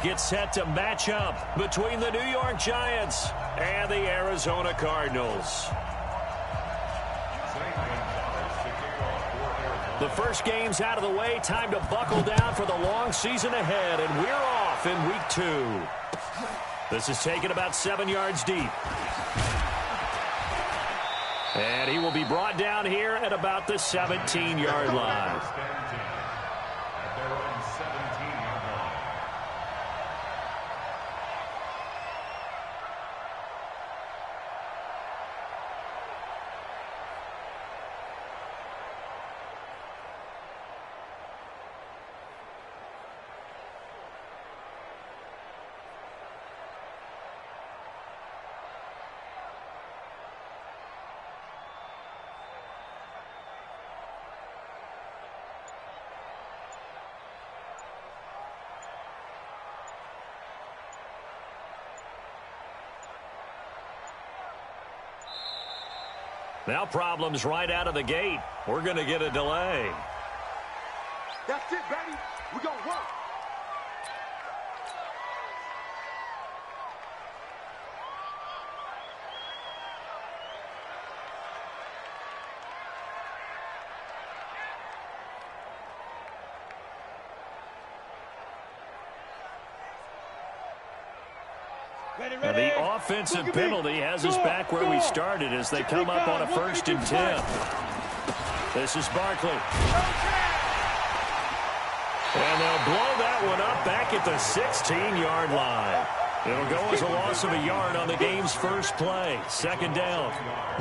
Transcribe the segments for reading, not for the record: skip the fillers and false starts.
get set to match up between the New York Giants and the Arizona Cardinals. The first game's out of the way. Time to buckle down for the long season ahead, and we're off in week 2. This is taken about 7 yards deep. And he will be brought down here at about the 17-yard line. Now problems right out of the gate. We're going to get a delay. That's it, baby. We're going to work. Now the offensive penalty has us back where we started as they come up on a 1st and 10. This is Barkley. And they'll blow that one up back at the 16-yard line. It'll go as a loss of a yard on the game's first play. 2nd down.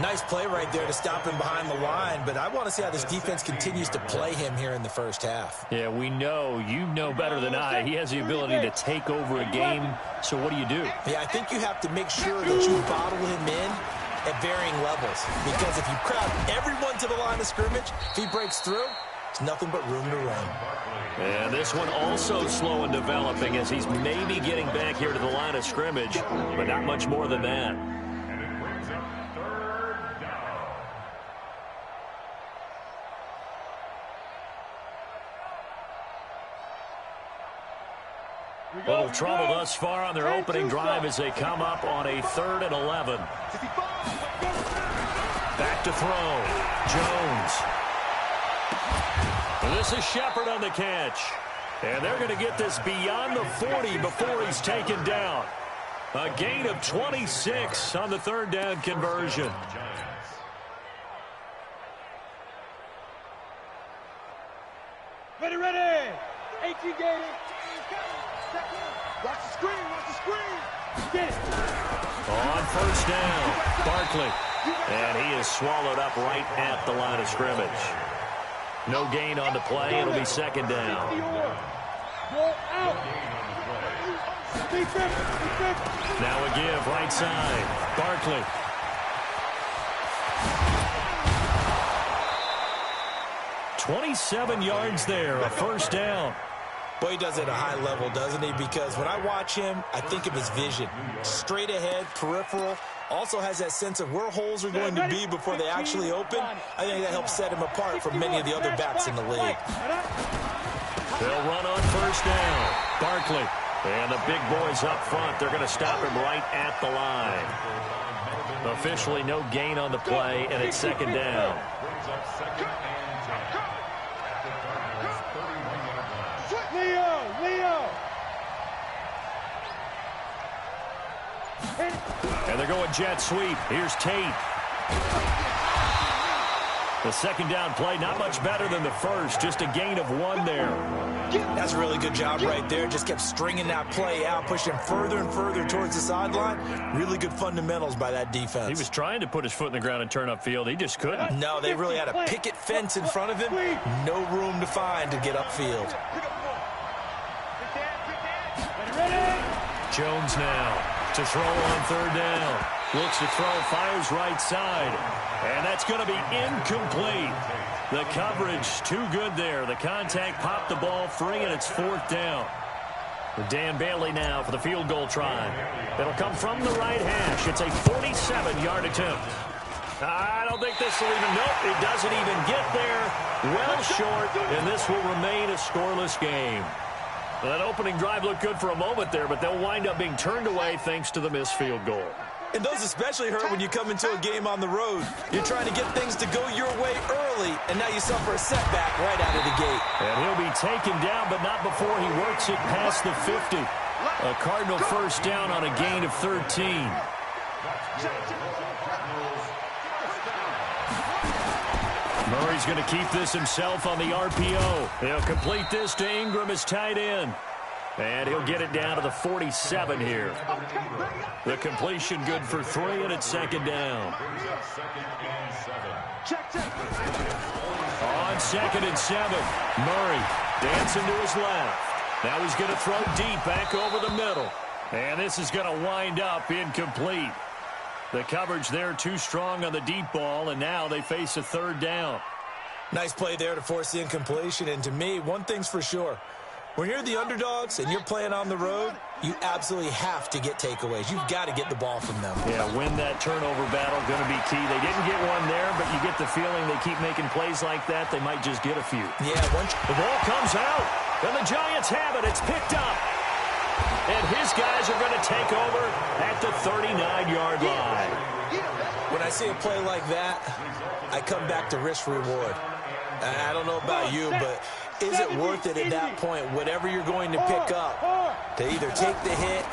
Nice play right there to stop him behind the line, but I want to see how this defense continues to play him here in the first half. Yeah, we know. You know better than I. He has the ability to take over a game, so what do you do? Yeah, I think you have to make sure that you bottle him in at varying levels, because if you crowd everyone to the line of scrimmage, if he breaks through, it's nothing but room to run. And this one also slow in developing as he's maybe getting back here to the line of scrimmage, but not much more than that. Little trouble thus far on their opening drive as they come up on a 3rd and 11. Back to throw. Jones. And this is Shepard on the catch. And they're going to get this beyond the 40 before he's taken down. A gain of 26 on the 3rd down conversion. Ready, ready. 18 gated. Watch the screen, watch the screen. Get it. On 1st down, Barkley. And he is swallowed up right at the line of scrimmage. No gain on the play. It'll be 2nd down. Now a give right side. Barkley. $27 yards there, a 1st down. Boy, he does it at a high level, doesn't he? Because when I watch him, I think of his vision. Straight ahead, peripheral. Also has that sense of where holes are going to be before they actually open. I think that helps set him apart from many of the other backs in the league. They'll run on 1st down. Barkley. And the big boys up front, they're going to stop him right at the line. Officially no gain on the play, and it's 2nd down. Leo! And they're going jet sweep. Here's Tate. The 2nd down play, not much better than the first. Just a gain of 1 there. That's a really good job right there. Just kept stringing that play out, pushing him further and further towards the sideline. Really good fundamentals by that defense. He was trying to put his foot in the ground and turn upfield. He just couldn't. No, they really had a picket fence in front of him. No room to find to get upfield. Jones now to throw on 3rd down. Looks to throw, fires right side. And that's going to be incomplete. The coverage too good there. The contact popped the ball free, and it's 4th down. Dan Bailey now for the field goal try. It'll come from the right hash. It's a 47-yard attempt. I don't think this will even, nope, it doesn't even get there. Well short, and this will remain a scoreless game. Well, that opening drive looked good for a moment there, but they'll wind up being turned away thanks to the missed field goal. And those especially hurt when you come into a game on the road. You're trying to get things to go your way early, and now you suffer a setback right out of the gate. And he'll be taken down, but not before he works it past the 50. A Cardinal first down on a gain of 13. Murray's going to keep this himself on the RPO. He'll complete this to Ingram as tight end. And he'll get it down to the 47 here. The completion good for 3, and it's second down. On 2nd and 7, Murray dancing to his left. Now he's going to throw deep back over the middle. And this is going to wind up incomplete. The coverage there too strong on the deep ball, and now they face a 3rd down. Nice play there to force the incompletion. And to me, one thing's for sure. When you're the underdogs and you're playing on the road, you absolutely have to get takeaways. You've got to get the ball from them. Yeah, win that turnover battle, going to be key. They didn't get one there, but you get the feeling they keep making plays like that, they might just get a few. Yeah, the ball comes out, and the Giants have it. It's picked up. And his guys are going to take over at the 39-yard line. When I see a play like that, I come back to risk-reward. I don't know about you, but is it worth it at that point, whatever you're going to pick up, to either take the hit,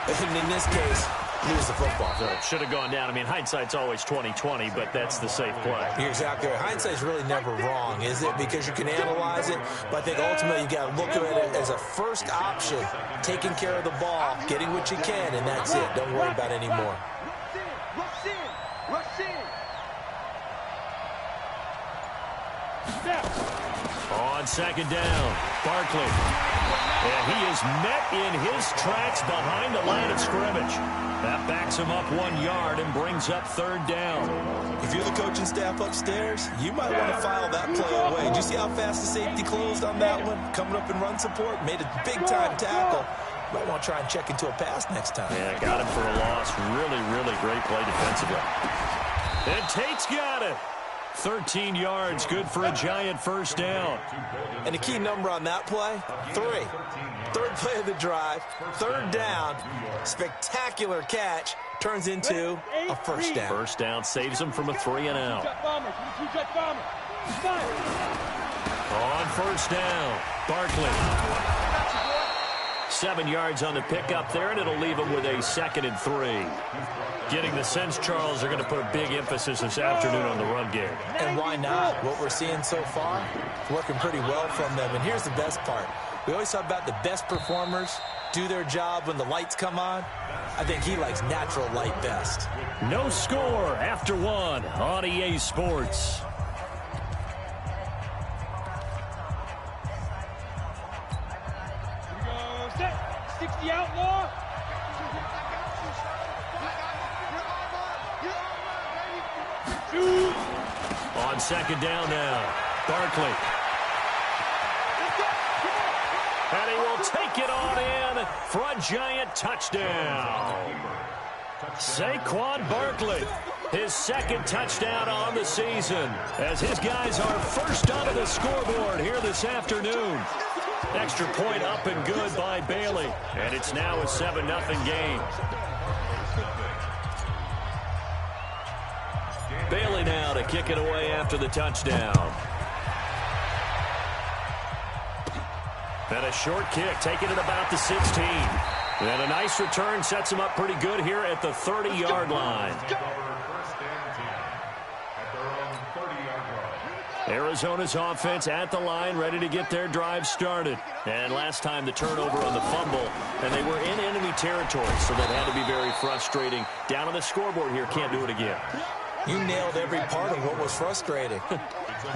and in this case, lose the football? So should have gone down. I mean, hindsight's always 20/20, but that's the safe play. You're exactly right. Hindsight's really never wrong, is it? Because you can analyze it, but I think ultimately you got to look at it as a first option, taking care of the ball, getting what you can, and that's it. Don't worry about any more. Rush in. Rush in. On 2nd down, Barkley. And he is met in his tracks behind the line of scrimmage. That backs him up 1 yard and brings up 3rd down. If you're the coaching staff upstairs, you might want to file that play away. Did you see how fast the safety closed on that one? Coming up in run support, made a big-time tackle. Might want to try and check into a pass next time. Yeah, got him for a loss. Really, really great play defensively. And Tate's got it. 13 yards, good for a Giant first down. And a key number on that play, 3. 3rd play of the drive, 3rd down, spectacular catch, turns into a first down. First down saves him from a 3-and-out. On first down, Barkley. 7 yards on the pickup there, and it'll leave him with a 2nd and 3. Getting the sense, Charles, they're going to put a big emphasis this afternoon on the run game. And why not? What we're seeing so far, working pretty well from them. And here's the best part. We always talk about the best performers do their job when the lights come on. I think he likes natural light best. No score after 1 on EA Sports. Here we go. Set. 60 outlaw. On 2nd down now, Barkley. And he will take it on in for a Giant touchdown. Saquon Barkley, his 2nd touchdown on the season, as his guys are first onto the scoreboard here this afternoon. Extra point up and good by Bailey, and it's now a 7-0 game. Bailey now to kick it away after the touchdown. And a short kick, taking it about the 16. And a nice return sets him up pretty good here at the 30-yard line. Arizona's offense at the line, ready to get their drive started. And last time the turnover on the fumble, and they were in enemy territory, so that had to be very frustrating. Down on the scoreboard here, can't do it again. You nailed every part of what was frustrating.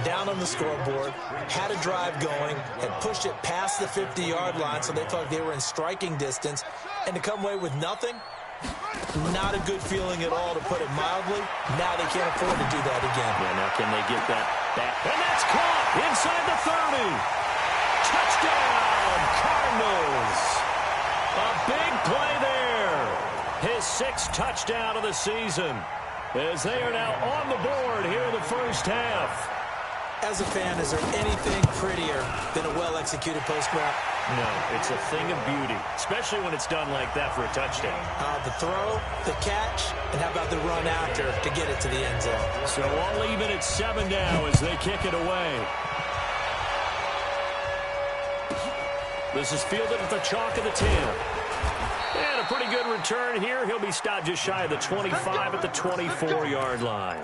Down on the scoreboard, had a drive going, had pushed it past the 50-yard line so they felt like they were in striking distance, and to come away with nothing, not a good feeling at all, to put it mildly. Now they can't afford to do that again. Yeah, now can they get that back? And that's caught inside the 30. Touchdown, Cardinals. A big play there. His 6th touchdown of the season, as they are now on the board here in the first half. As a fan, is there anything prettier than a well-executed post route? No, it's a thing of beauty, especially when it's done like that for a touchdown. The throw, the catch, and how about the run after to get it to the end zone? So all even at 7 now as they kick it away. This is fielded at the chalk of the 10. And a pretty good return here. He'll be stopped just shy of the 25 at the 24-yard line.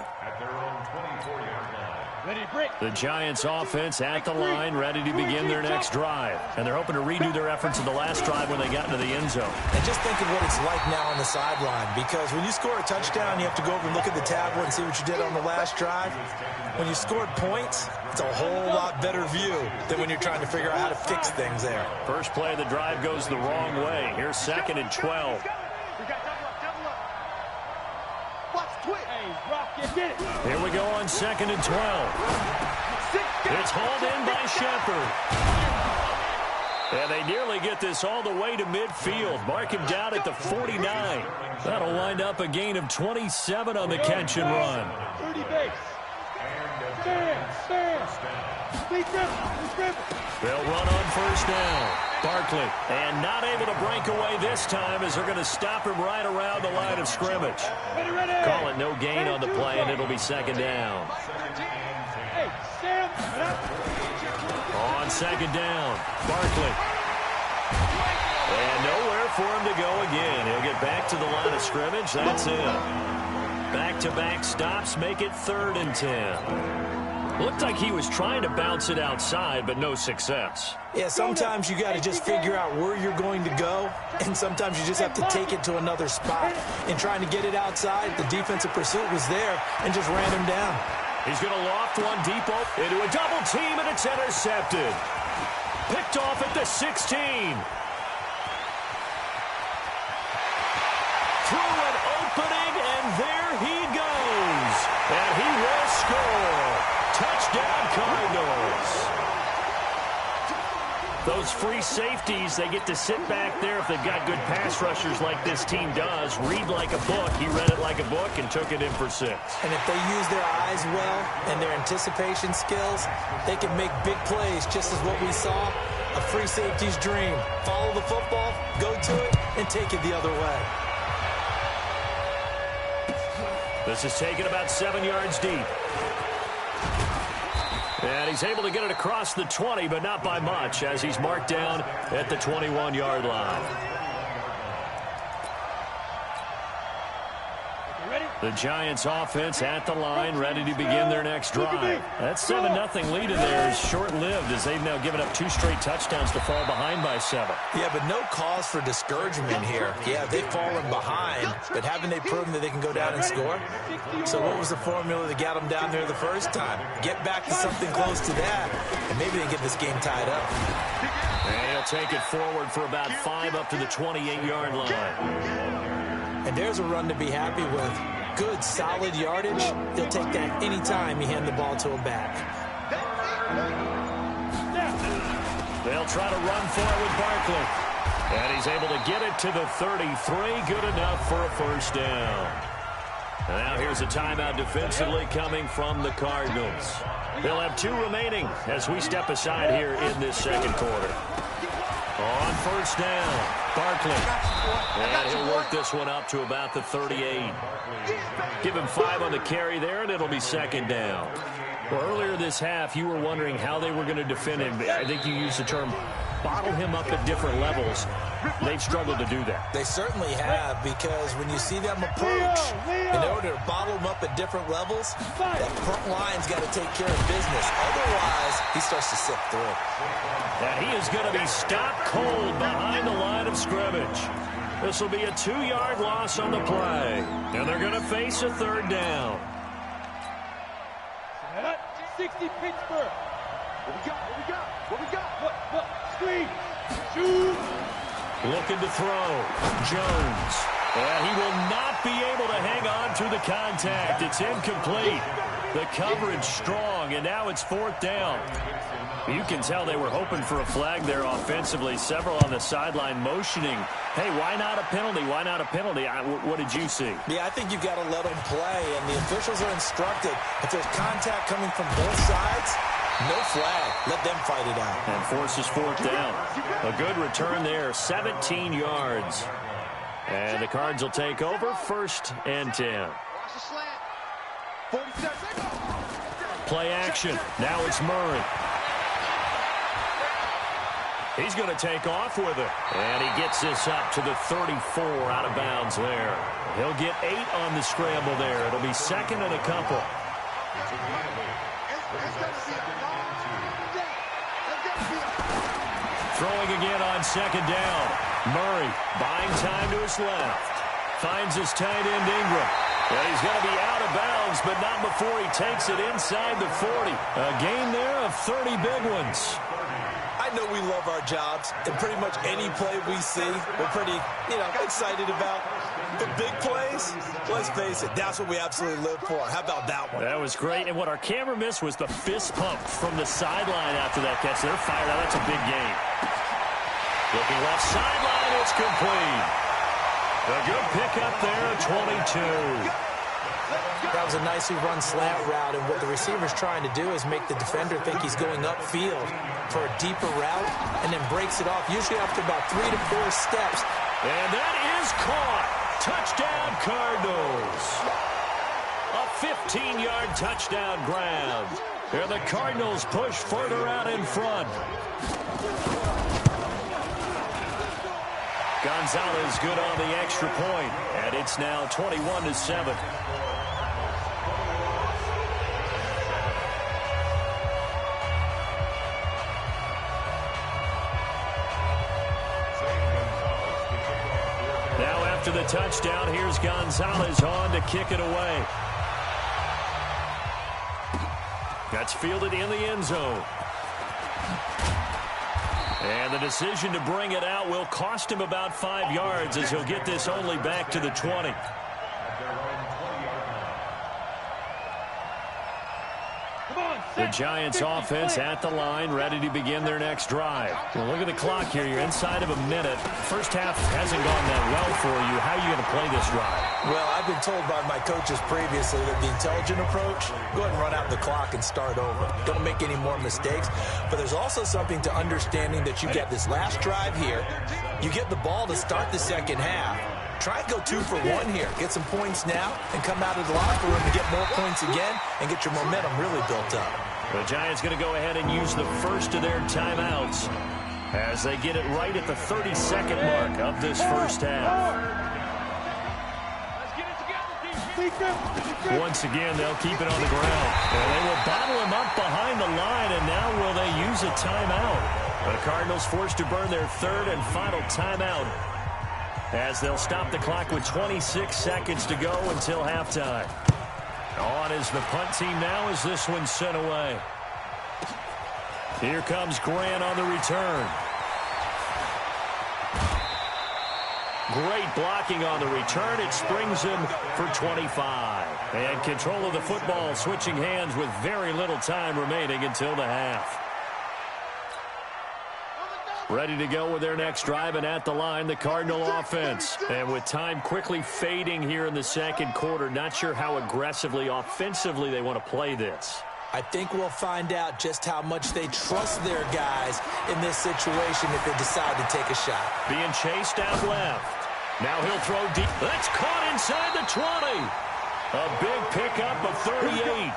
The Giants offense at the line, ready to begin their next drive. And they're hoping to redo their efforts in the last drive when they got into the end zone. And just think of what it's like now on the sideline, because when you score a touchdown, you have to go over and look at the tablet and see what you did on the last drive. When you scored points, it's a whole lot better view than when you're trying to figure out how to fix things there. First play of the drive goes the wrong way. Here's 2nd and 12. Here we go on 2nd and 12. It's hauled in by Shepard. And they nearly get this all the way to midfield. Mark him down at the 49. That'll wind up a gain of 27 on the catch and run. 30 base. Stand. They'll run on first down. Barkley, and not able to break away this time as they're going to stop him right around the line of scrimmage. Call it no gain on the play, and it'll be 2nd down. On 2nd down, Barkley. And nowhere for him to go again. He'll get back to the line of scrimmage. That's it. Back-to-back stops make it 3rd and 10. Looked like he was trying to bounce it outside, but no success. Yeah, sometimes you got to just figure out where you're going to go, and sometimes you just have to take it to another spot. In trying to get it outside, the defensive pursuit was there and just ran him down. He's going to loft one deep into a double team, and it's intercepted. Picked off at the 16. Through an opening, and there he goes. And he will score. Touchdown, Cardinals. Those free safeties, they get to sit back there if they've got good pass rushers like this team does. Read like a book. He read it like a book and took it in for 6. And if they use their eyes well and their anticipation skills, they can make big plays, just as what we saw. A free safety's dream. Follow the football, go to it, and take it the other way. This is taken about 7 yards deep. And he's able to get it across the 20, but not by much, as he's marked down at the 21-yard line. The Giants offense at the line, ready to begin their next drive. That 7-0 lead in there is short-lived, as they've now given up 2 straight touchdowns to fall behind by 7. Yeah, but no cause for discouragement here. Yeah, they've fallen behind, but haven't they proven that they can go down and score? So what was the formula that got them down there the first time? Get back to something close to that, and maybe they can get this game tied up. And he'll take it forward for about 5 up to the 28-yard line. And there's a run to be happy with. Good, solid yardage. He'll take that anytime you hand the ball to a back. They'll try to run for it with Barkley. And he's able to get it to the 33. Good enough for a first down. And now here's a timeout defensively coming from the Cardinals. They'll have 2 remaining as we step aside here in this second quarter. On first down, Barkley. And he'll work this one up to about the 38. Give him 5 on the carry there, and it'll be 2nd down. Well, earlier this half, you were wondering how they were going to defend him. I think you used the term bottle him up at different levels. They've struggled to do that. They certainly have, because when you see them approach, in order to bottle him up at different levels, that front line's got to take care of business. Otherwise, he starts to sift through. And he is going to be stopped cold behind the line of scrimmage. This will be a 2-yard loss on the play. And they're going to face a 3rd down. 60 Pittsburgh. What we got? What? Screen. Shoot. Looking to throw. Jones. And he will not be able to hang on to the contact. It's incomplete. The coverage strong, and now it's 4th down. You can tell they were hoping for a flag there offensively. Several on the sideline motioning, hey, why not a penalty? Why not a penalty? What did you see? Yeah, I think you've got to let them play, and the officials are instructed. If there's contact coming from both sides, no flag. Let them fight it out. And forces fourth down. A good return there, 17 yards. And the Cards will take over, 1st and 10. Play action. Now it's Murray. He's going to take off with it. And he gets this up to the 34 out of bounds there. He'll get 8 on the scramble there. It'll be 2nd and a couple. Throwing again on 2nd down. Murray buying time to his left. Finds his tight end Ingram. And he's going to be out of bounds, but not before he takes it inside the 40. A gain there of 30 big ones. I know we love our jobs, and pretty much any play we see, we're pretty, excited about. But big plays, let's face it, that's what we absolutely live for. How about that one? That was great, and what our camera missed was the fist pump from the sideline after that catch. They're fired out. That's a big game. Looking left sideline, it's complete. A good pickup there, 22. That was a nicely run slant route, and what the receiver's trying to do is make the defender think he's going upfield for a deeper route, and then breaks it off, usually after about 3 to 4 steps. And that is caught. Touchdown, Cardinals. A 15-yard touchdown grab. And the Cardinals push further out in front. Gonzalez good on the extra point, and it's now 21-7. Now after the touchdown, here's Gonzalez on to kick it away. That's fielded in the end zone. And the decision to bring it out will cost him about 5 yards as he'll get this only back to the 20. The Giants offense at the line, ready to begin their next drive. Well, look at the clock here. You're inside of a minute. First half hasn't gone that well for you. How are you going to play this drive? Well, I've been told by my coaches previously that the intelligent approach, go ahead and run out the clock and start over. Don't make any more mistakes. But there's also something to understanding that you get this last drive here. You get the ball to start the second half. Try and go 2 for 1 here. Get some points now and come out of the locker room and get more points again and get your momentum really built up. The Giants going to go ahead and use the first of their timeouts as they get it right at the 32nd mark of this first half. Once again, they'll keep it on the ground. And they will bottle him up behind the line, and now will they use a timeout? The Cardinals forced to burn their 3rd and final timeout as they'll stop the clock with 26 seconds to go until halftime. On is the punt team now as this one's sent away. Here comes Grant on the return. Great blocking on the return. It springs him for 25. And control of the football switching hands with very little time remaining until the half. Ready to go with their next drive, and at the line, the Cardinal offense. And with time quickly fading here in the second quarter, not sure how aggressively, offensively they want to play this. I think we'll find out just how much they trust their guys in this situation if they decide to take a shot. Being chased out left. Now he'll throw deep. That's caught inside the 20. A big pickup of 38.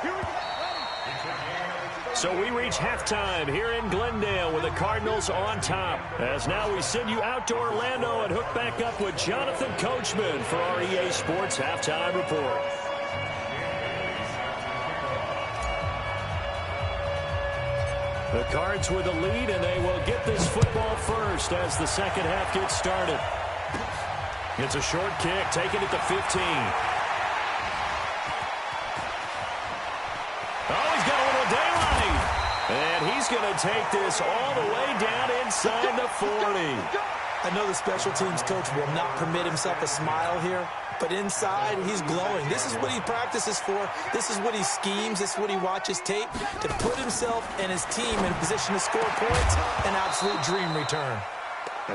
So we reach halftime here in Glendale with the Cardinals on top. As now we send you out to Orlando and hook back up with Jonathan Coachman for our EA Sports Halftime Report. The Cards with the lead, and they will get this football first as the second half gets started. It's a short kick, taken at the 15. Oh, he's got a little daylight. And he's going to take this all the way down inside the 40. I know the special teams coach will not permit himself a smile here, but inside, he's glowing. This is what he practices for. This is what he schemes. This is what he watches tape to put himself and his team in a position to score points. An absolute dream return.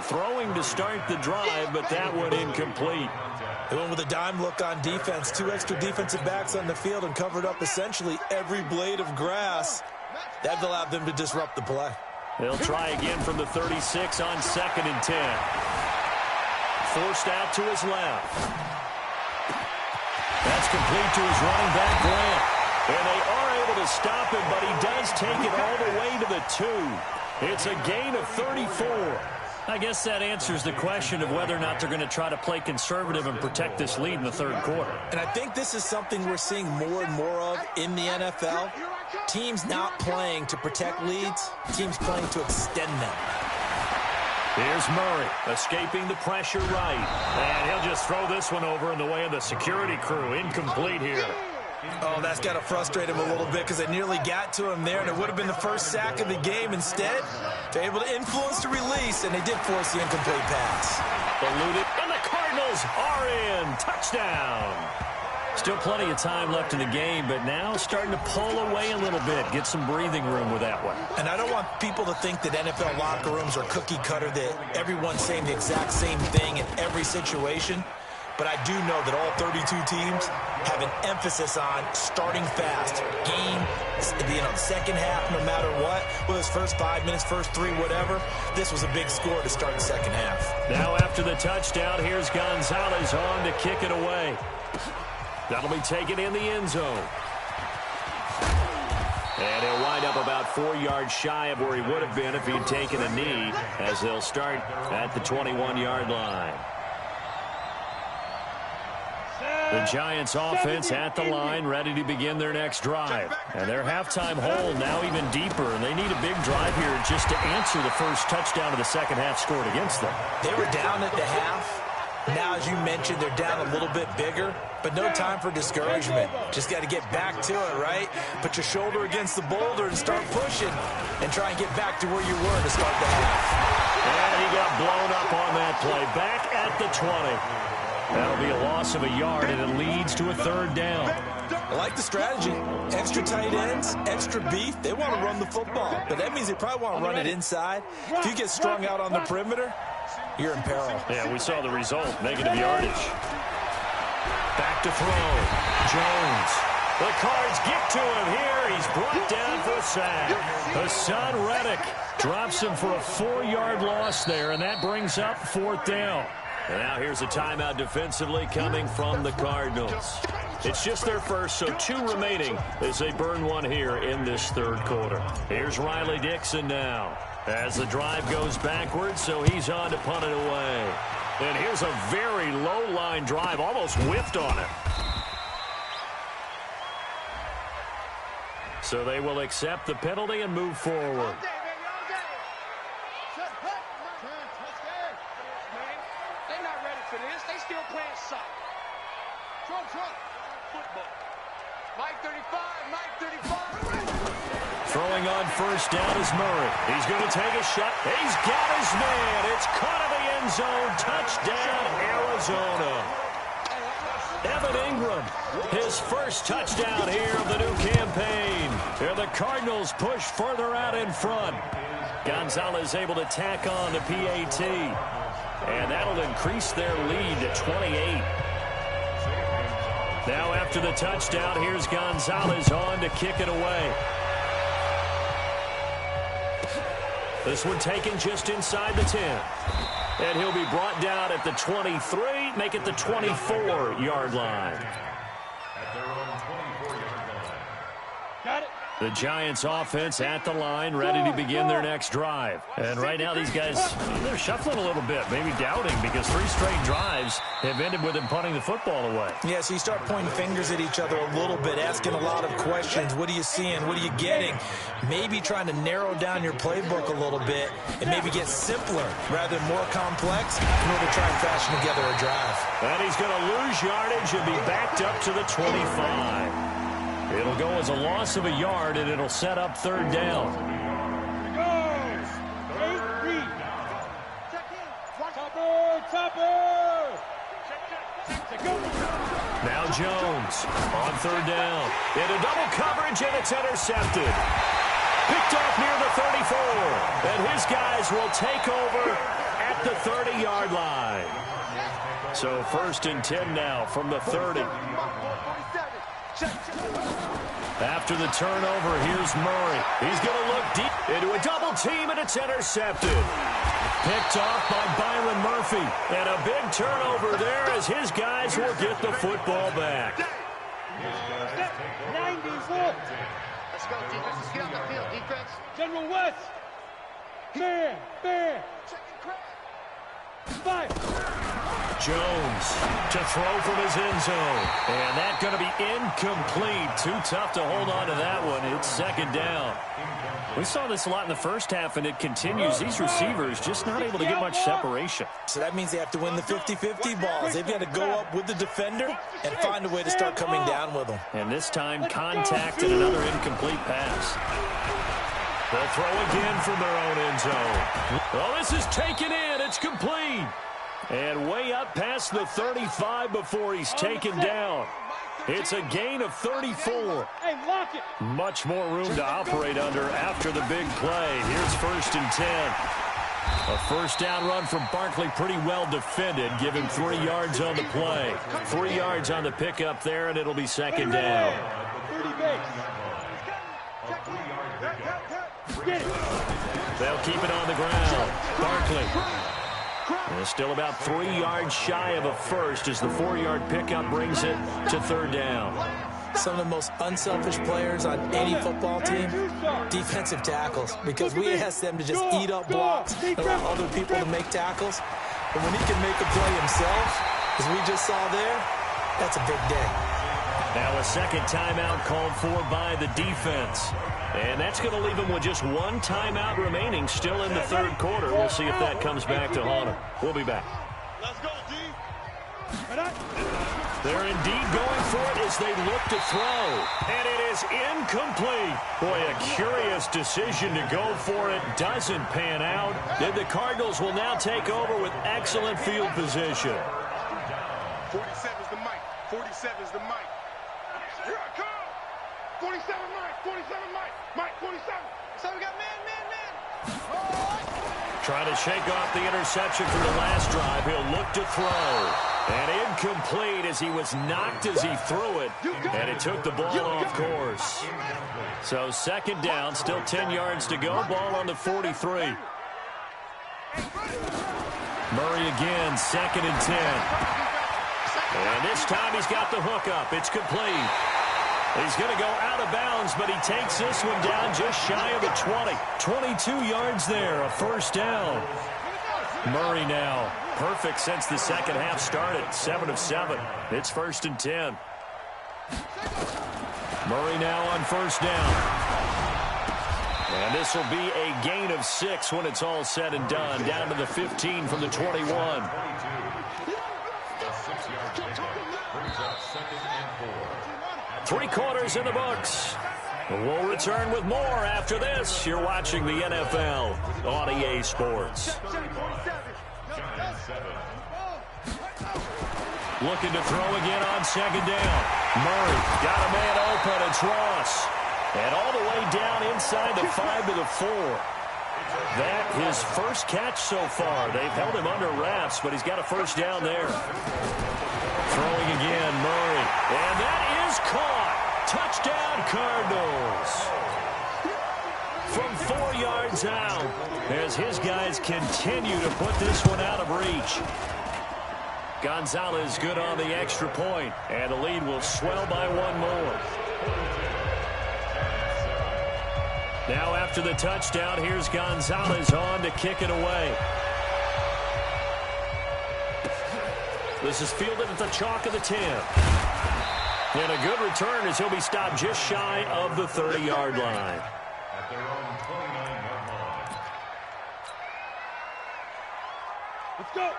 Throwing to start the drive, but that one incomplete. They went with a dime look on defense. 2 extra defensive backs on the field and covered up essentially every blade of grass. That allowed them to disrupt the play. They'll try again from the 36 on 2nd and 10. Forced out to his left. That's complete to his running back, Grant. And they are able to stop him, but he does take it all the way to the 2. It's a gain of 34. I guess that answers the question of whether or not they're going to try to play conservative and protect this lead in the 3rd quarter. And I think this is something we're seeing more and more of in the NFL. Teams not playing to protect leads, teams playing to extend them. Here's Murray, escaping the pressure right. And he'll just throw this one over in the way of the security crew. Incomplete here. Oh, that's got to frustrate him a little bit because they nearly got to him there, and it would have been the first sack of the game. Instead, they're able to influence the release, and they did force the incomplete pass. Eluded, and the Cardinals are in. Touchdown. Still plenty of time left in the game, but now starting to pull away a little bit, get some breathing room with that one. And I don't want people to think that NFL locker rooms are cookie cutter, that everyone's saying the exact same thing in every situation. But I do know that all 32 teams have an emphasis on starting fast. Game, the second half, no matter what. Whether it's first 5 minutes, first 3, whatever. This was a big score to start the second half. Now after the touchdown, here's Gonzalez on to kick it away. That'll be taken in the end zone. And he'll wind up about 4 yards shy of where he would have been if he'd taken a knee, as they'll start at the 21-yard line. The Giants offense at the line, ready to begin their next drive. And their halftime hole now even deeper, and they need a big drive here just to answer the first touchdown of the second half scored against them. They were down at the half. Now, as you mentioned, they're down a little bit bigger, but no time for discouragement. Just got to get back to it, right? Put your shoulder against the boulder and start pushing and try and get back to where you were to start the half. And he got blown up on that play. Back at the 20. That'll be a loss of a yard, and it leads to a 3rd down. I like the strategy. Extra tight ends, extra beef. They want to run the football, but that means they probably want to run it inside. If you get strung out on the perimeter, you're in peril. Yeah, we saw the result. Negative yardage. Back to throw. Jones. The Cards get to him here. He's brought down for a sack. Hassan Reddick drops him for a 4-yard loss there, and that brings up 4th down. And now here's a timeout defensively coming from the Cardinals. It's just their first, so 2 remaining as they burn one here in this 3rd quarter. Here's Riley Dixon now as the drive goes backwards, so he's on to punt it away. And here's a very low-line drive, almost whiffed on it. So they will accept the penalty and move forward. Throwing on first down is Murray. He's going to take a shot. He's got his man. It's caught in the end zone. Touchdown, Arizona. Evan Ingram, his first touchdown here of the new campaign. And the Cardinals push further out in front. Gonzalez able to tack on the PAT. And that'll increase their lead to 28. Now after the touchdown, here's Gonzalez on to kick it away. This one taken just inside the 10. And he'll be brought down at the 23, make it the 24-yard line. Got it. The Giants offense at the line, ready to begin their next drive. And right now these guys, they're shuffling a little bit, maybe doubting, because 3 straight drives have ended with them punting the football away. Yeah, so you start pointing fingers at each other a little bit, asking a lot of questions. What are you seeing? What are you getting? Maybe trying to narrow down your playbook a little bit and maybe get simpler rather than more complex in order to try and fashion together a drive. And he's going to lose yardage and be backed up to the 25. It'll go as a loss of a yard, and it'll set up 3rd down. Now Jones on third down. Into double coverage, and it's intercepted. Picked off near the 34. And his guys will take over at the 30-yard line. So 1st and 10 now from the 30. After the turnover, here's Murray. He's going to look deep into a double team, and it's intercepted. Picked off by Byron Murphy. And a big turnover there as his guys will get the football back. 94. Let's go, defense. Let's get on the field, defense. General West. Bear. Fire. Jones to throw from his end zone. And that's going to be incomplete. Too tough to hold on to that one. It's 2nd down. We saw this a lot in the first half, and it continues. These receivers just not able to get much separation. So that means they have to win the 50-50 balls. They've got to go up with the defender and find a way to start coming down with them. And this time, contact and another incomplete pass. They'll throw again from their own end zone. Oh, this is taken in. It's complete. And way up past the 35 before he's taken down. It's a gain of 34. Much more room to operate under after the big play. Here's 1st and 10. A first down run from Barkley, pretty well defended. Give him 3 yards on the play. 3 yards on the pickup there, and it'll be 2nd down. They'll keep it on the ground. Barkley. And still about 3 yards shy of a first as the 4-yard pickup brings it to 3rd down. Some of the most unselfish players on any football team, defensive tackles, because we ask them to just eat up blocks, allow other people to make tackles. And when he can make a play himself, as we just saw there, that's a big day. Now a second timeout called for by the defense. And that's going to leave him with just 1 timeout remaining still in the 3rd quarter. We'll see if that comes back to haunt him. We'll be back. Let's go, D. They're indeed going for it as they look to throw. And it is incomplete. Boy, a curious decision to go for it. Doesn't pan out. And the Cardinals will now take over with excellent field position. 47's the mic. 47's the mic. Here I come. 47 Mike. 47 Mike. Mike 47. So we got man. Trying to shake off the interception from the last drive. He'll look to throw. And incomplete as he was knocked as he threw it. And it took the ball off course. So 2nd down, still 10 yards to go. Ball on the 43. Murray again, 2nd and 10. And this time he's got the hook up. It's complete. He's going to go out of bounds, but he takes this one down just shy of the 20. 22 yards there, a first down. Murray now, perfect since the second half started, 7 of 7. It's 1st and 10. Murray now on first down. And this will be a gain of 6 when it's all said and done, down to the 15 from the 21. 3 quarters in the books. We'll return with more after this. You're watching the NFL on EA Sports. Looking to throw again on 2nd down. Murray got a man open. It's Ross. And all the way down inside the 5 to the 4. That his first catch so far. They've held him under wraps, but he's got a first down there. Throwing again, Murray. And that is caught. Touchdown, Cardinals. From 4 yards out, as his guys continue to put this one out of reach. Gonzalez good on the extra point, and the lead will swell by 1 more. Now after the touchdown, here's Gonzalez on to kick it away. This is fielded at the chalk of the 10. And a good return as he'll be stopped just shy of the 30-yard line.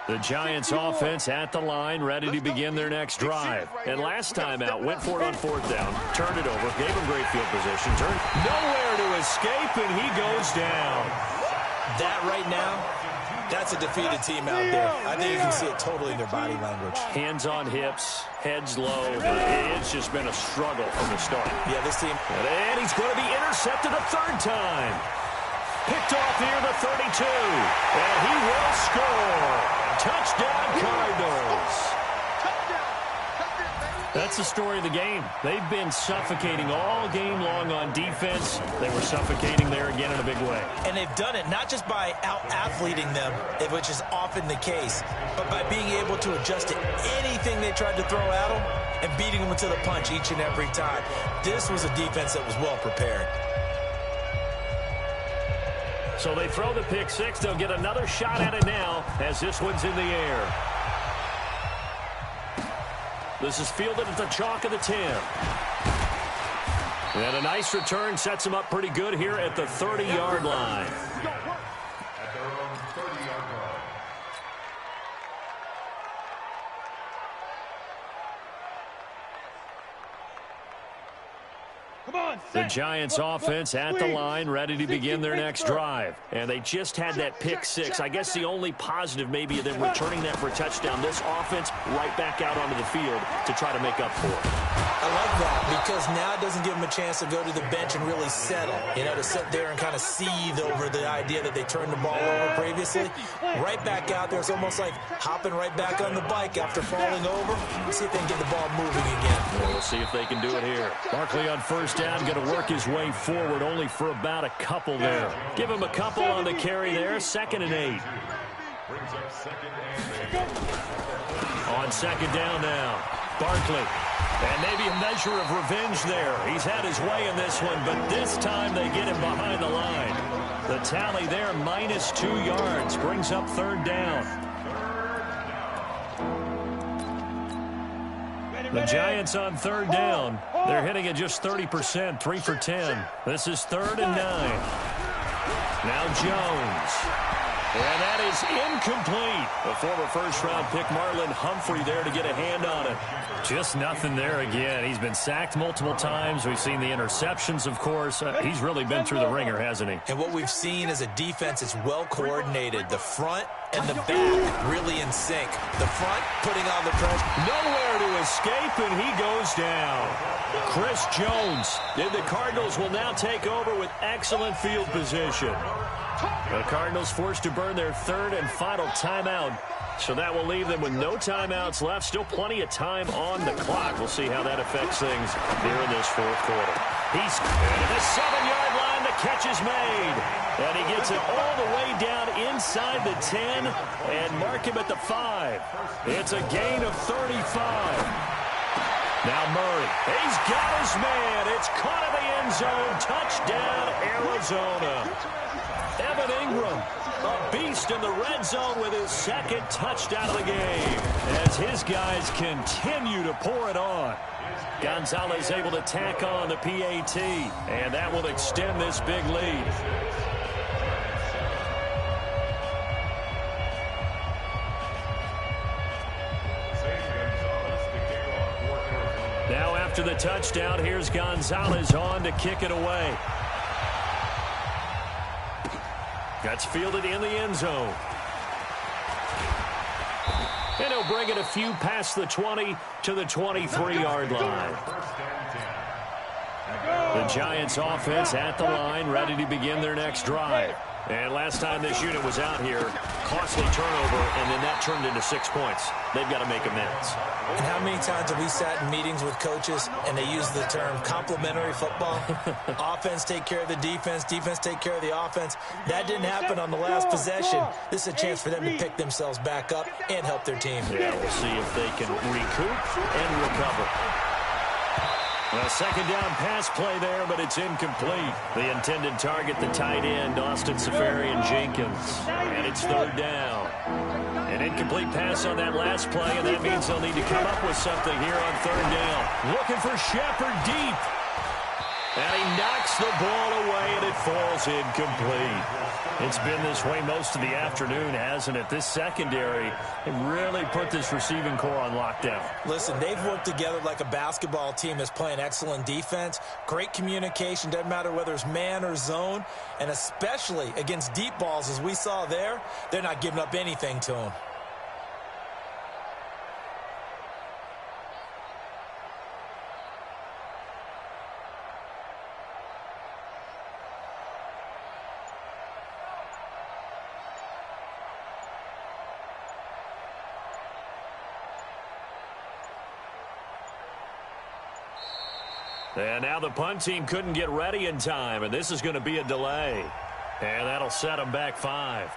The Giants offense at the line, ready to begin their next drive. And last time out, went for it on 4th down, turned it over, gave him great field position, turned nowhere to escape, and he goes down. That right now That's a defeated team out there. I think you can see it totally in their body language. Hands on hips, heads low. It's just been a struggle from the start. Yeah, this team. And he's going to be intercepted a third time. Picked off near the 32. And he will score. Touchdown, Cardinals. That's the story of the game. They've been suffocating all game long on defense. They were suffocating there again in a big way. And they've done it not just by out-athleting them, which is often the case, but by being able to adjust to anything they tried to throw at them and beating them to the punch each and every time. This was a defense that was well prepared. So they throw the pick six. They'll get another shot at it now as this one's in the air. This is fielded at the chalk of the 10. And a nice return sets him up pretty good here at the 30-yard line. The Giants offense at the line, ready to begin their next drive. And they just had that pick six. I guess the only positive maybe of them returning that for a touchdown. This offense right back out onto the field to try to make up for it. I like that because now it doesn't give them a chance to go to the bench and really settle. You know, to sit there and kind of seethe over the idea that they turned the ball over previously. Right back out there. It's almost like hopping right back on the bike after falling over. Let's see if they can get the ball moving again. Well, we'll see if they can do it here. Barkley on first down, going to work his way forward only for about a couple there. Give him a couple on the carry there. 2nd and 8. On 2nd down now. Barkley. And maybe a measure of revenge there. He's had his way in this one, but this time they get him behind the line. The tally there, -2 yards, brings up 3rd down. The Giants on 3rd down. They're hitting at just 30%, 3 for 10. This is 3rd and 9. Now Jones. And that is incomplete. The former first-round pick, Marlon Humphrey, there to get a hand on it. Just nothing there again. He's been sacked multiple times. We've seen the interceptions, of course. He's really been through the ringer, hasn't he? And what we've seen is a defense that's well-coordinated. The front and the back really in sync. The front putting on the pressure. Nowhere to escape, and he goes down. Chris Jones. And the Cardinals will now take over with excellent field position. The Cardinals forced to burn their 3rd and final timeout. So that will leave them with no timeouts left. Still plenty of time on the clock. We'll see how that affects things here in this 4th quarter. He's at the 7-yard line. The catch is made. And he gets it all the way down inside the 10 and mark him at the 5. It's a gain of 35. Now Murray. He's got his man. It's caught in the end zone. Touchdown, Arizona. Evan Ingram, a beast in the red zone with his 2nd touchdown of the game as his guys continue to pour it on. Gonzalez able to tack on the PAT, and that will extend this big lead. Now after the touchdown, here's Gonzalez on to kick it away. That's fielded in the end zone. And he'll bring it a few past the 20 to the 23-yard line. The Giants offense at the line, ready to begin their next drive. And last time this unit was out here, costly turnover, and then that turned into 6 points. They've got to make amends. And how many times have we sat in meetings with coaches and they use the term complementary football? Offense take care of the defense, defense take care of the offense. That didn't happen on the last possession. This is a chance for them to pick themselves back up and help their team. Yeah, we'll see if they can recoup and recover. A 2nd down pass play there, but it's incomplete. The intended target, the tight end, Austin Seferian-Jenkins. And it's 3rd down. An incomplete pass on that last play, and that means they'll need to come up with something here on 3rd down. Looking for Shepard deep. And he knocks the ball away, and it falls incomplete. It's been this way most of the afternoon, hasn't it? This secondary, they really put this receiving core on lockdown. Listen, they've worked together like a basketball team that's playing excellent defense. Great communication, doesn't matter whether it's man or zone. And especially against deep balls, as we saw there, they're not giving up anything to them. And now the punt team couldn't get ready in time, and this is going to be a delay. And that'll set them back 5.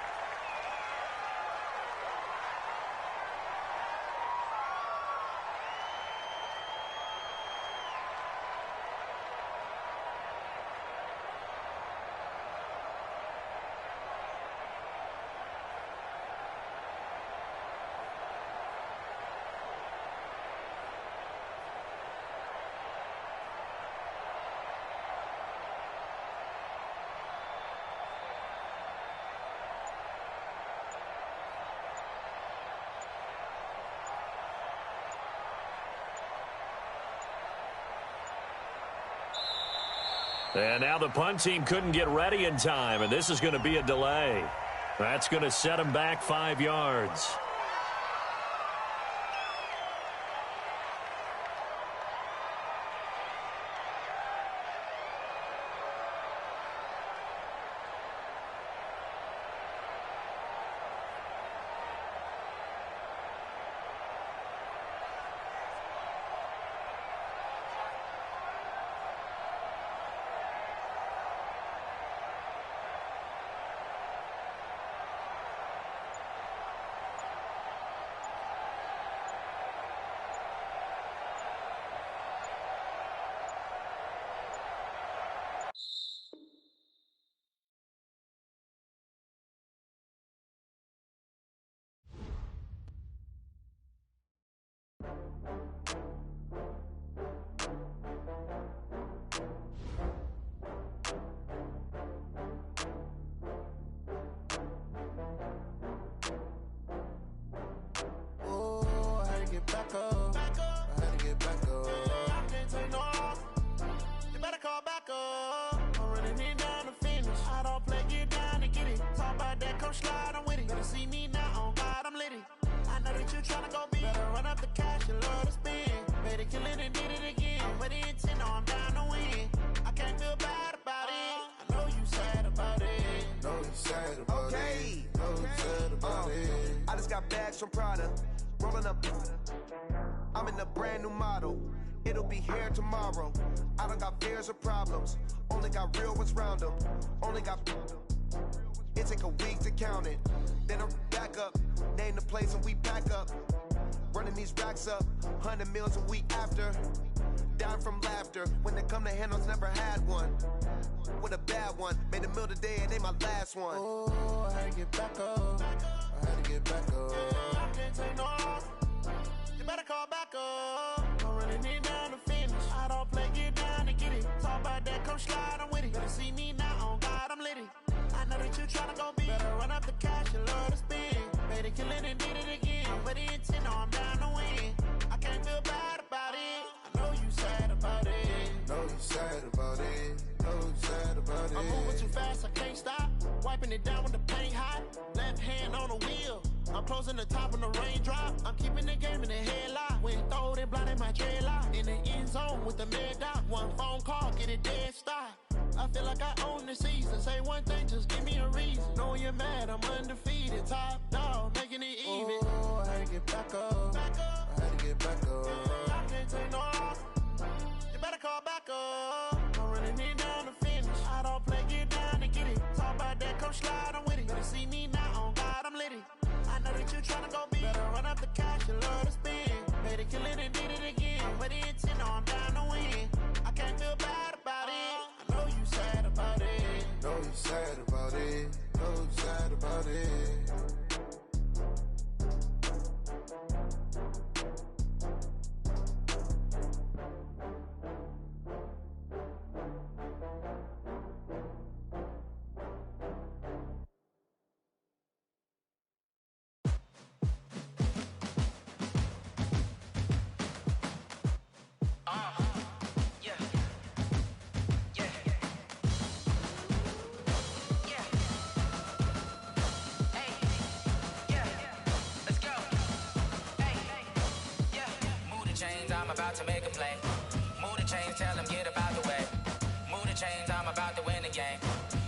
And now the punt team couldn't get ready in time, and this is going to be a delay. That's going to set them back 5 yards. From Prada, rolling up. I'm in a brand new model. It'll be here tomorrow. I don't got fears or problems. Only got real ones round them. Only got. It take a week to count it. Then I'm back up. Name the place and we pack up. Running these racks up. 100 meals a week after. Dying from laughter. When it come to handles, never had one. With a bad one. Made a meal today and ain't my last one. Oh, I had to get back up. I had to get back up. I can't take no loss. You better call back up. I'm running it down to finish. I don't play, get down and get it. Talk about that, come slide, I'm with it. Better see me now, on God, I'm litty. I know that you tryna go big. Better run up the cash, you love to spend. Made it, kill it, and did it again. But the intent, no, I'm down to win. I can't feel bad about it. I know you sad about it. Know you sad about it. Know you sad about it. I'm moving too fast, I can't stop. Wiping it down with the paint hot. Left hand on the wheel. I'm closing the top on the raindrop. I'm keeping the game in the headlock. When throwed and blinded my dreadlock. In the end zone with the mad dot. One phone call, get it dead stop. I feel like I own the season. Say one thing, just give me a reason. Knowing you're mad, I'm undefeated. Top dog, making it even. Oh, I had to get back up. I had to get back up. I can't take no loss. You better call back up. I'm running it down to finish. I don't play, get down and get it. Talk about that, come slide, I'm with it. Better see me now, on God, I'm litty. I know that you tryna go big. Better run up the cash, you love to spend. Made it, kill it, and did it again. But the intent, no, I'm down to win. I can't feel bad about it. I know you sad about it. Know you sad about it. Know you sad about it. about to make a play. Move the chains, tell them get up out the way. Move the chains, I'm about to win the game.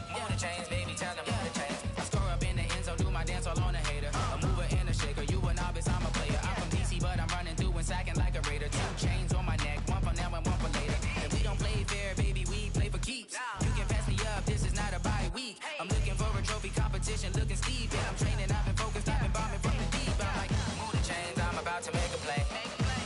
Move the chains, baby, tell them move the chains. I score up in the end zone, do my dance all on a hater. A mover and a shaker, you a novice, I'm a player. I'm from DC, but I'm running through and sacking like a raider. 2 chains on my neck, one for now and one for later. And we don't play fair, baby, we play for keeps. You can pass me up, this is not a bye week. I'm looking for a trophy competition, looking steep. Yeah, I'm training, I've been focused, I've been bombing from the deep. I'm like, move the chains, I'm about to make a play.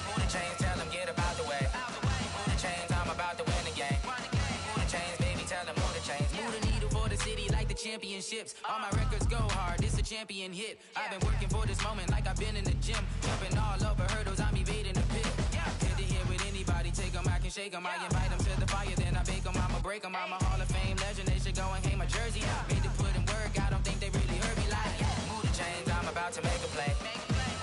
Move the chains, tell them get up out the way. Move the chains, I'm about to win the game. Move the chains, baby, tell them move the chains. Move the needle for the city like the championships. All my records go hard, this a champion hit. I've been working for this moment like I've been in the gym. Jumping all over hurdles, I'm evading the pit. Head to head with anybody, take them, I can shake them. I invite them to the fire, then I bake them, I'ma break them. I'm a Hall of Fame legend, they should go and hang my jersey. Made to put in work, I don't think they really heard me like, move the chains, I'm about to make a play.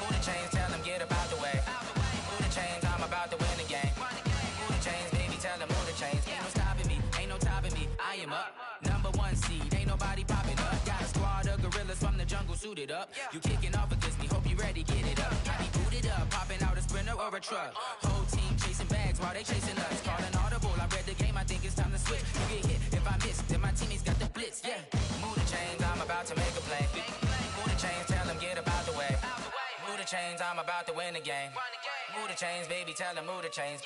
Move the chains, tell them get up out the way. Move the chains, I'm about to win the game. Move the chains, baby, tell them move the chains. Ain't no stopping me, ain't no topping me, I am up. Number 1 seed, ain't nobody popping up. Got a squad of gorillas from the jungle suited up. You kicking off against me, hope you ready, get it up. I be booted up, popping out a Sprinter or a truck. Whole team chasing bags while they chasing us. Calling audible, I read the game, I think it's time to switch. You get hit if I miss, then my teammates got the blitz, yeah. Move the chains, I'm about to make a play. Move the chains, tell them get up out the way. Move the chains, I'm about to win the game. Move the chains, baby, tell them move the chains.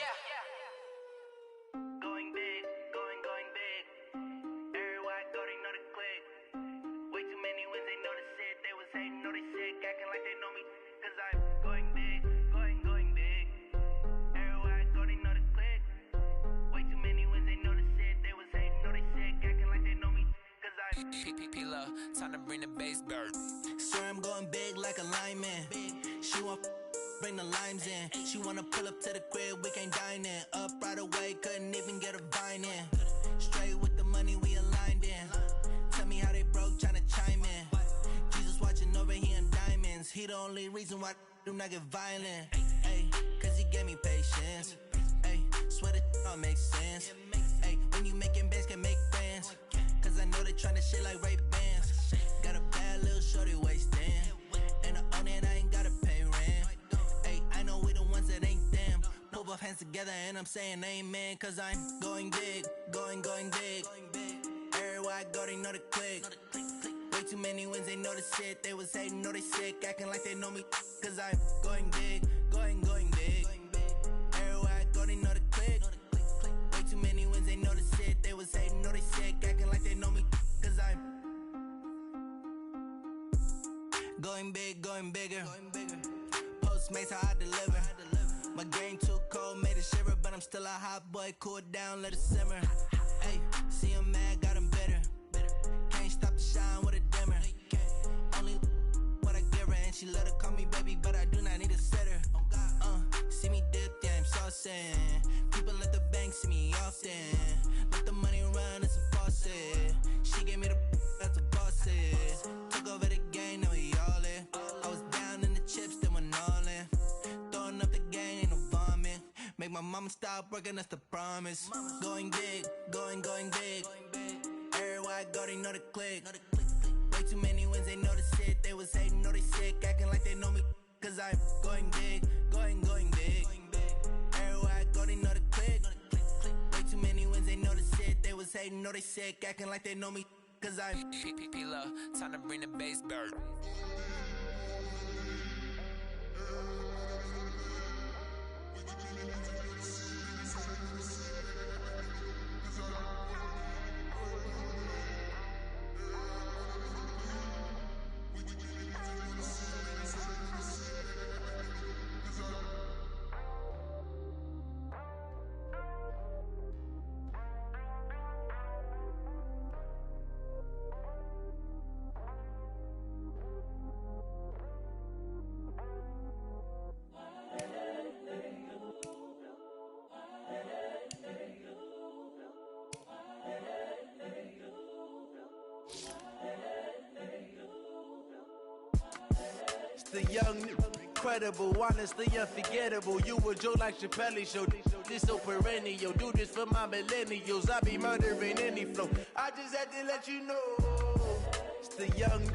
Going big, going big. Everywhere I go, they know the click. Way too many wins, they know the shit. They was hating, know they sick, acting like they know me. Cause I'm going big, going big. Everywhere I go, they know the click. Way too many wins, they know the shit. They was hating, know they sick, acting like they know me. Cause I'm P-P-P-Love, time to bring the bass bird. Swear I'm going big like a lineman. She want bring the limes in. She wanna pull up to the crib, we can't dine in. Up right away, couldn't even get a vine in. Straight with the money, we aligned in. Tell me how they broke, tryna chime in. Jesus watching over here in diamonds. He the only reason why I do not get violent. Ay, cause he gave me patience. Ay, swear that all makes sense. Ay, when you making bands, can make friends. Cause I know they tryna shit like Ray-Bans. Got a bad little shorty wasting. And I own it, I ain't gotta pay rent. Ay, I know we the ones that ain't them. Pull both hands together and I'm saying amen. Cause I'm going big, going big. Everywhere I go, they know the click. Way too many wins, they know the shit. They was hating, know they sick, acting like they know me. Cause I'm going big, going big. Everywhere I go, they know the click. Way too many wins, they know the shit. They was hating, know they sick, acting like they know me. Cause I'm going big, going bigger. Postmates, how I deliver. My game too cold, made it shiver. But I'm still a hot boy, cool it down, let it simmer. Hey, see him mad, got him bitter. Can't stop the shine with a dimmer. Only what I give her, and she let her call me baby, but I do not need a sitter. See me dip, yeah, I'm saucing. People at the bank see me often. Let the money run, it's a faucet. She gave me the that's a boss is. Took over the game, now we all in. I was down in the chips, then went all in. Throwing up the game, ain't no vomit. Make my mama stop working, that's the promise. Going big, going big. Everywhere I go, they know the click. Way too many wins, they know the shit. They was hating, know they sick, acting like they know me. Cause I'm going big, going big. Everywhere I go, they know the click. Way too many wins, they know the shit. They was hating, know they sick, acting like they know me. Cause I'm P-P-P-Love, time to bring the bass bird. The young, incredible, honestly unforgettable. You a joke like Chappelle show. This so perennial. Do this for my millennials. I be murdering any flow. I just had to let you know. It's the young,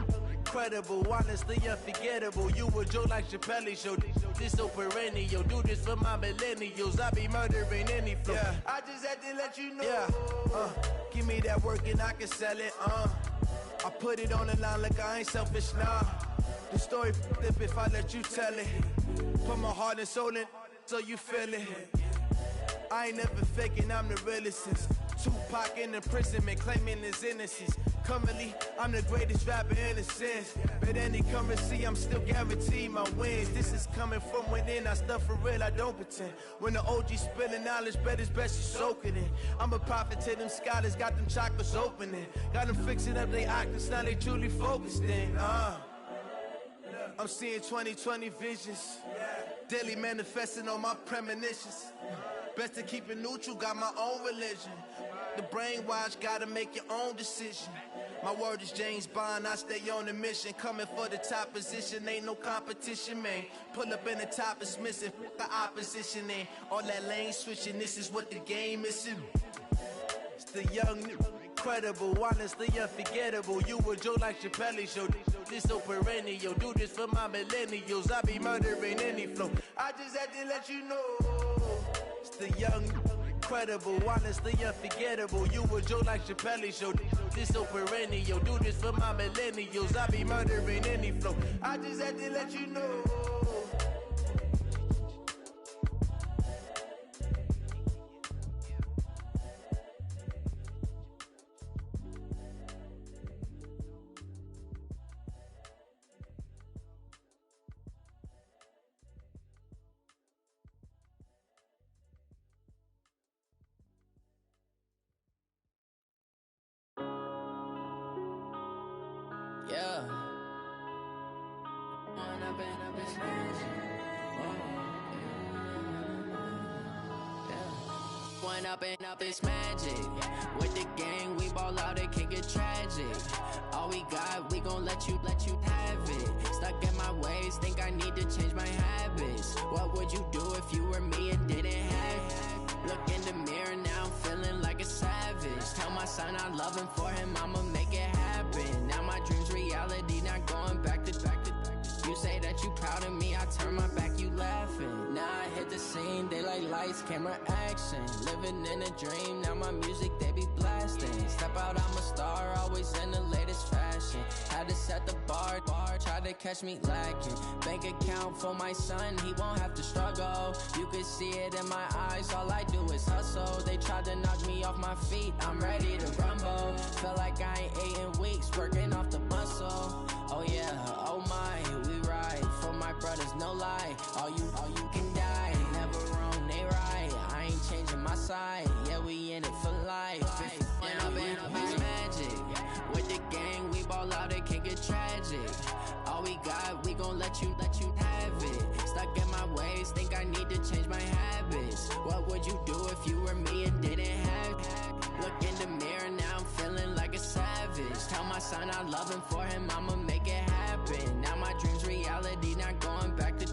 incredible, honestly unforgettable. You a joke like Chappelle show. This so perennial. Do this for my millennials. I be murdering any flow. Yeah. I just had to let you know. Yeah. Give me that work and I can sell it. I put it on the line like I ain't selfish, nah. The story flip if I let you tell it. Put my heart and soul in so you feel it. I ain't never faking, I'm the realest since Tupac in imprisonment, claiming his innocence. Currently, I'm the greatest rapper in a sense. But any currency, I'm still guaranteed my wins. This is coming from within, I stuff for real, I don't pretend. When the OG spilling knowledge, bet it's best you soak it in. I'm a prophet to them scholars, got them chakras opening. Got them fixing up their octaves, now they truly focused in. I'm seeing 2020 visions. Daily manifesting on my premonitions. Best to keep it neutral, got my own religion. The brainwash, gotta make your own decision. My word is James Bond, I stay on a mission. Coming for the top position, ain't no competition, man. Pull up in the top is missing, the opposition ain't. All that lane switching, this is what the game is. It's the young, incredible, honestly unforgettable. You a joke like Chappelle show. This so perennial. Do this for my millennials. I be murdering any flow. I just had to let you know. It's the young, incredible, honestly unforgettable. You a joke like Chappelle show. This so perennial. Do this for my millennials. I be murdering any flow. I just had to let you know. Yeah. One up and up is magic. With the gang, we ball out, it can get tragic. All we got, we gon' let you have it. Stuck in my ways, think I need to change my habits. What would you do if you were me and didn't have it? Look in the mirror now, I'm feeling like a savage. Tell my son I love him, for him I'ma make it happen. Now my dream's reality, not going back to. You say that you proud of me, I turn my back, you laughing. Now I hit the scene, daylight lights, camera action. Living in a dream, now my music, they be blasting. Step out, I'm a star, always in the latest fashion. Had to set the bar, try to catch me lacking. Bank account for my son, he won't have to struggle. You can see it in my eyes, all I do is hustle. They tried to knock me off my feet, I'm ready to rumble. Felt like I ain't ate in weeks, working off the muscle. Oh yeah, oh my, we ride for my brothers, no lie. All you can die, never wrong, they right. I ain't changing my side, yeah, we in it for life. If up is magic. With the gang, we ball out, it can get tragic. All we got, we gon' let you have it. Stuck in my ways, think I need to change my habits. What would you do if you were me and didn't have it? Look in the mirror, now I'm feeling like a savage. Tell my son I love him, for him I'ma make it happen. Now my dream's reality, not going back to.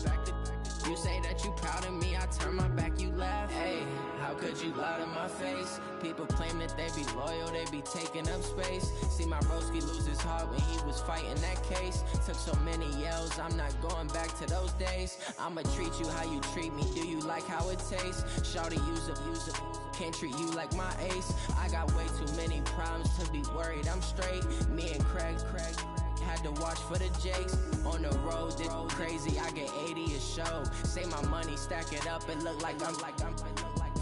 You say that you proud of me, I turn my back, you laugh. Hey, how could you lie to my face? People claim that they be loyal, they be taking up space. See my broski lose his heart when he was fighting that case. Took so many yells, I'm not going back to those days. I'ma treat you how you treat me, do you like how it tastes? Shawty, use it, can't treat you like my ace. I got way too many problems to be worried, I'm straight. Me and Craig had to watch for the Jakes. On the road, this crazy, I get 80 a show. Say my money, stack it up, it look like I'm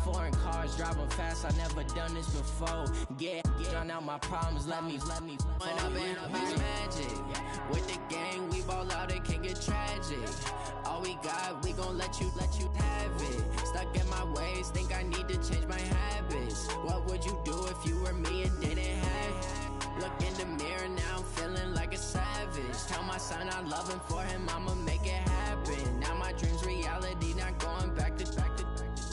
foreign cars, driving fast, I never done this before. Get drown out my problems, let me One up and is magic. With the gang, we ball out, it can get tragic. All we got, we gon' let you have it. Stuck in my ways, think I need to change my habits. What would you do if you were me and didn't have it? Look in the mirror, now I'm feeling like a savage. Tell my son I love him, for him I'ma make it happen. Now my dream's reality, not going back to.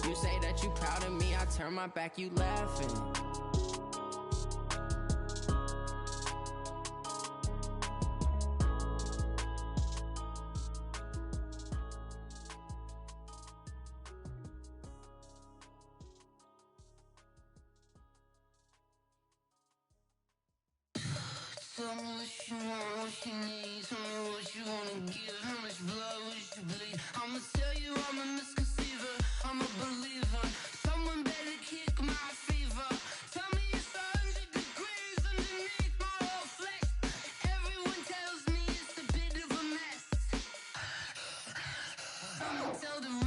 You say that you proud of me, I turn my back, you laughing. Tell me what you want, what she needs. Tell me what you wanna give. How much blood would you bleed? I'ma tell you I'm a misconceiver. I'm a believer. Someone better kick my fever. Tell me it's 100 degrees underneath my whole flesh. Everyone tells me it's a bit of a mess. Someone tell the